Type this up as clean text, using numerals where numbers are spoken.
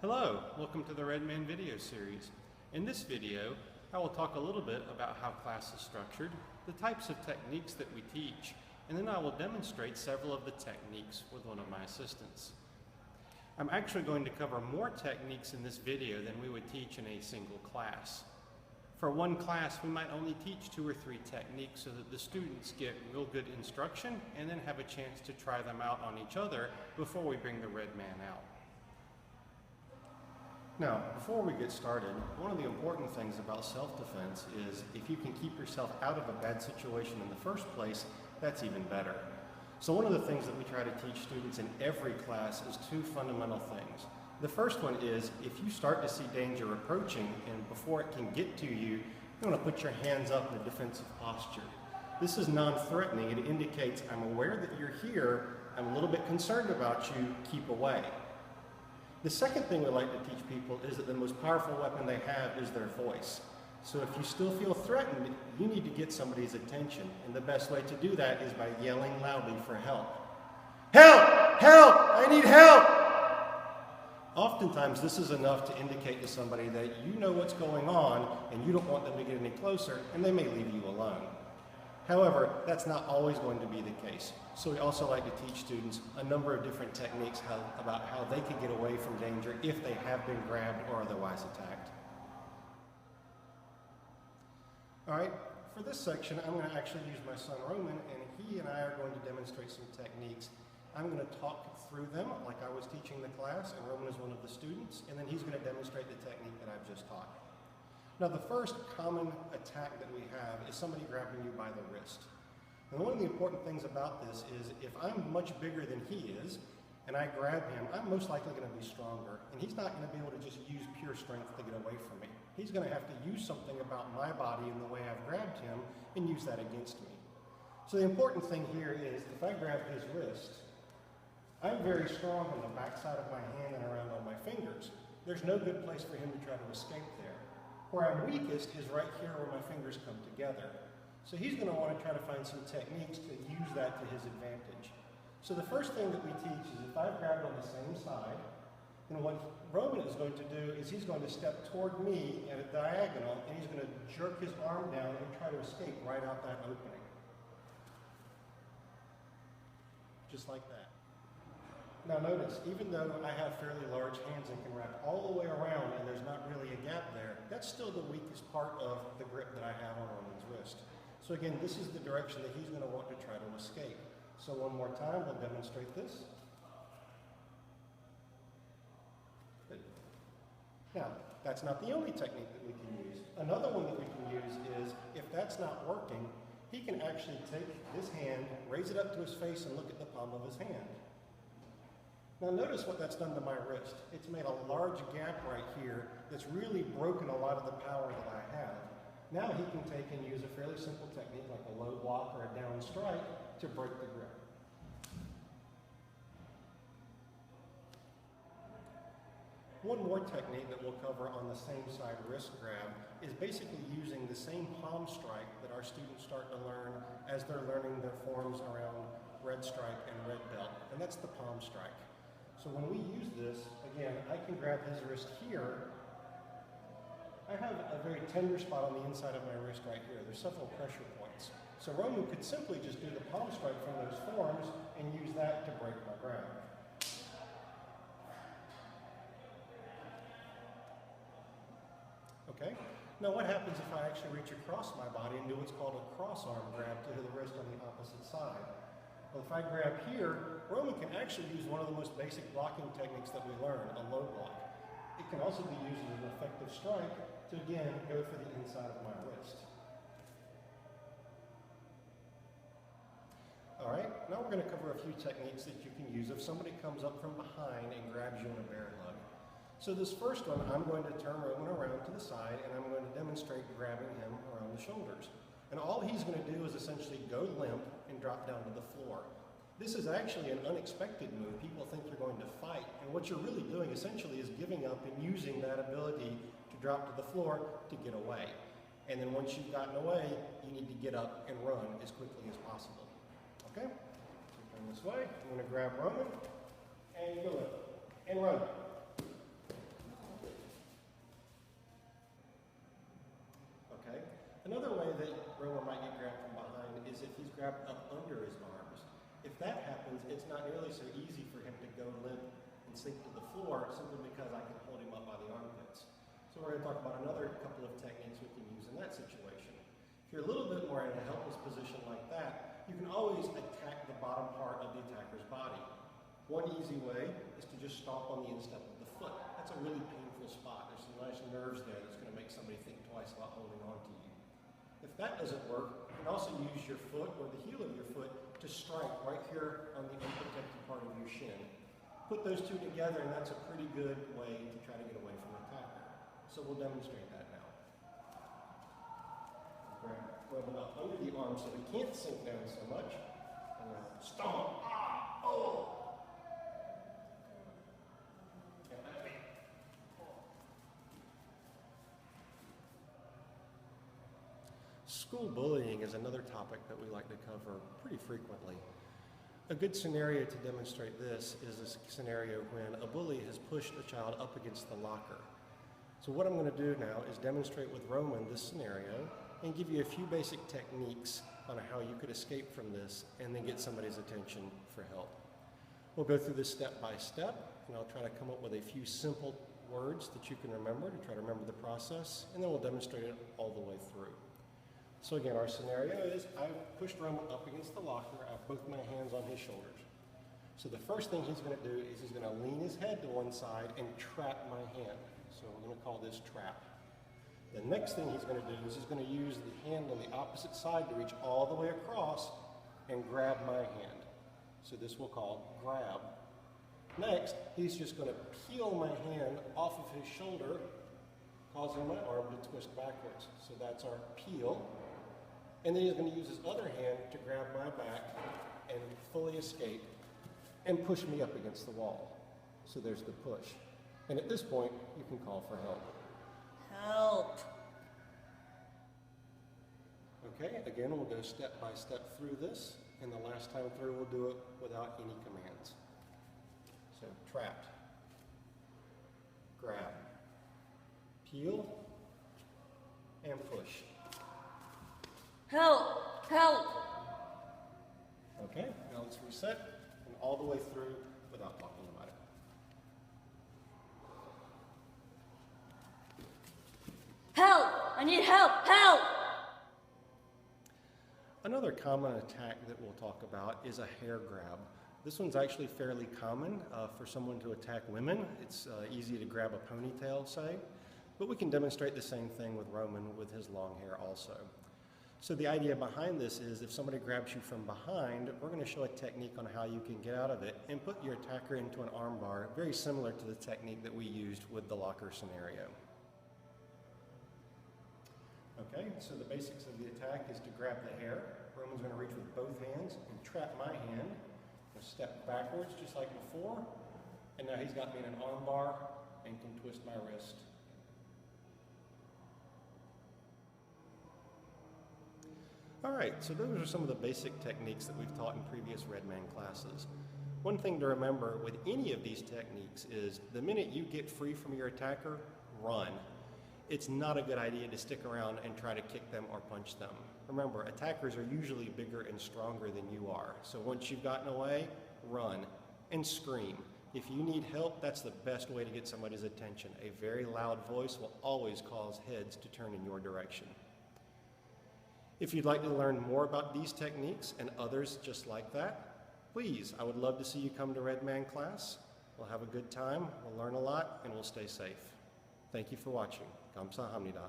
Hello, welcome to the Redman video series. In this video, I will talk a little bit about how class is structured, the types of techniques that we teach, and then I will demonstrate several of the techniques with one of my assistants. I'm actually going to cover more techniques in this video than we would teach in a single class. For one class, we might only teach 2 or 3 techniques so that the students get real good instruction and then have a chance to try them out on each other before we bring the Redman out. Now, before we get started, one of the important things about self-defense is if you can keep yourself out of a bad situation in the first place, that's even better. So one of the things that we try to teach students in every class is 2 fundamental things. The first one is if you start to see danger approaching and before it can get to you, you want to put your hands up in a defensive posture. This is non-threatening. It indicates I'm aware that you're here, I'm a little bit concerned about you, keep away. The second thing we like to teach people is that the most powerful weapon they have is their voice. So if you still feel threatened, you need to get somebody's attention. And the best way to do that is by yelling loudly for help. Help! Help! I need help! Oftentimes this is enough to indicate to somebody that you know what's going on and you don't want them to get any closer, and they may leave you alone. However, that's not always going to be the case. So we also like to teach students a number of different techniques about how they can get away from danger if they have been grabbed or otherwise attacked. All right, for this section, I'm going to actually use my son Roman, and he and I are going to demonstrate some techniques. I'm going to talk through them like I was teaching the class, and Roman is one of the students, and then he's going to demonstrate the technique that I've just taught. Now, the first common attack that we have is somebody grabbing you by the wrist. And one of the important things about this is if I'm much bigger than he is, and I grab him, I'm most likely going to be stronger, and he's not going to be able to just use pure strength to get away from me. He's going to have to use something about my body and the way I've grabbed him and use that against me. So the important thing here is if I grab his wrist, I'm very strong on the backside of my hand and around on my fingers. There's no good place for him to try to escape there. Where I'm weakest is right here where my fingers come together. So he's going to want to try to find some techniques to use that to his advantage. So the first thing that we teach is if I've grabbed on the same side, then what Roman is going to do is he's going to step toward me at a diagonal and he's going to jerk his arm down and try to escape right out that opening. Just like that. Now notice, even though I have fairly large hands and can wrap all the way around and there's not really a gap there, that's still the weakest part of the grip that I have on Roman's wrist. So again, this is the direction that he's going to want to try to escape. So one more time, we'll demonstrate this. Good. Now, that's not the only technique that we can use. Another one that we can use is, if that's not working, he can actually take this hand, raise it up to his face, and look at the palm of his hand. Now notice what that's done to my wrist. It's made a large gap right here that's really broken a lot of the power that I have. Now he can take and use a fairly simple technique like a low block or a down strike to break the grip. One more technique that we'll cover on the same side wrist grab is basically using the same palm strike that our students start to learn as they're learning their forms around red stripe and red belt, and that's the palm strike. So when we use this, again, I can grab his wrist here. I have a very tender spot on the inside of my wrist right here. There's several pressure points. So Roman could simply just do the palm strike from those forms and use that to break my grab. Okay, now what happens if I actually reach across my body and do what's called a cross arm grab to the wrist on the opposite side? Well, if I grab here, Roman can actually use one of the most basic blocking techniques that we learn, a low block. It can also be used as an effective strike to, again, go for the inside of my wrist. All right, now we're going to cover a few techniques that you can use if somebody comes up from behind and grabs you in a bear hug. So this first one, I'm going to turn Roman around to the side and I'm going to demonstrate grabbing him around the shoulders. And all he's going to do is essentially go limp and drop down to the floor. This is actually an unexpected move. People think you're going to fight. And what you're really doing essentially is giving up and using that ability to drop to the floor to get away. And then once you've gotten away, you need to get up and run as quickly as possible. Okay? So turn this way. I'm going to grab Roman and go up and run. grabbed up under his arms. If that happens, it's not nearly so easy for him to go limp and sink to the floor simply because I can hold him up by the armpits. So we're going to talk about another couple of techniques we can use in that situation. If you're a little bit more in a helpless position like that, you can always attack the bottom part of the attacker's body. One easy way is to just stomp on the instep of the foot. That's a really painful spot. There's some nice nerves there that's going to make somebody think twice about holding on to you. If that doesn't work, you can also use your foot or the heel of your foot to strike right here on the unprotected part of your shin. Put those two together and that's a pretty good way to try to get away from the attacker. So we'll demonstrate that now. Grab it up under the arm so it can't sink down so much. And now stomp. Ah! Oh! School bullying is another topic that we like to cover pretty frequently. A good scenario to demonstrate this is a scenario when a bully has pushed a child up against the locker. So what I'm going to do now is demonstrate with Roman this scenario and give you a few basic techniques on how you could escape from this and then get somebody's attention for help. We'll go through this step by step, and I'll try to come up with a few simple words that you can remember to try to remember the process, and then we'll demonstrate it all the way through. So again, our scenario is I've pushed Roman up against the locker. I have both my hands on his shoulders. So the first thing he's going to do is he's going to lean his head to one side and trap my hand. So we're going to call this trap. The next thing he's going to do is he's going to use the hand on the opposite side to reach all the way across and grab my hand. So this we'll call grab. Next, he's just going to peel my hand off of his shoulder, causing my arm to twist backwards. So that's our peel. And then he's going to use his other hand to grab my back and fully escape and push me up against the wall. So there's the push. And at this point, you can call for help. Help. Okay, again, we'll go step by step through this. And the last time through, we'll do it without any commands. So trapped, grab, peel, and push. Help! Help! Okay, now let's reset and all the way through without talking about it. Help! I need help! Help! Another common attack that we'll talk about is a hair grab. This one's actually fairly common for someone to attack women. It's easy to grab a ponytail, say, but we can demonstrate the same thing with Roman with his long hair also. So the idea behind this is if somebody grabs you from behind, we're going to show a technique on how you can get out of it and put your attacker into an armbar, very similar to the technique that we used with the locker scenario. Okay, so the basics of the attack is to grab the hair. Roman's going to reach with both hands and trap my hand. I'll step backwards just like before, and now he's got me in an armbar and can twist my wrist. All right, so those are some of the basic techniques that we've taught in previous Redman classes. One thing to remember with any of these techniques is the minute you get free from your attacker, run. It's not a good idea to stick around and try to kick them or punch them. Remember, attackers are usually bigger and stronger than you are. So once you've gotten away, run and scream. If you need help, that's the best way to get somebody's attention. A very loud voice will always cause heads to turn in your direction. If you'd like to learn more about these techniques and others just like that, please, I would love to see you come to Redman class. We'll have a good time, we'll learn a lot, and we'll stay safe. Thank you for watching. Kamsahamnida.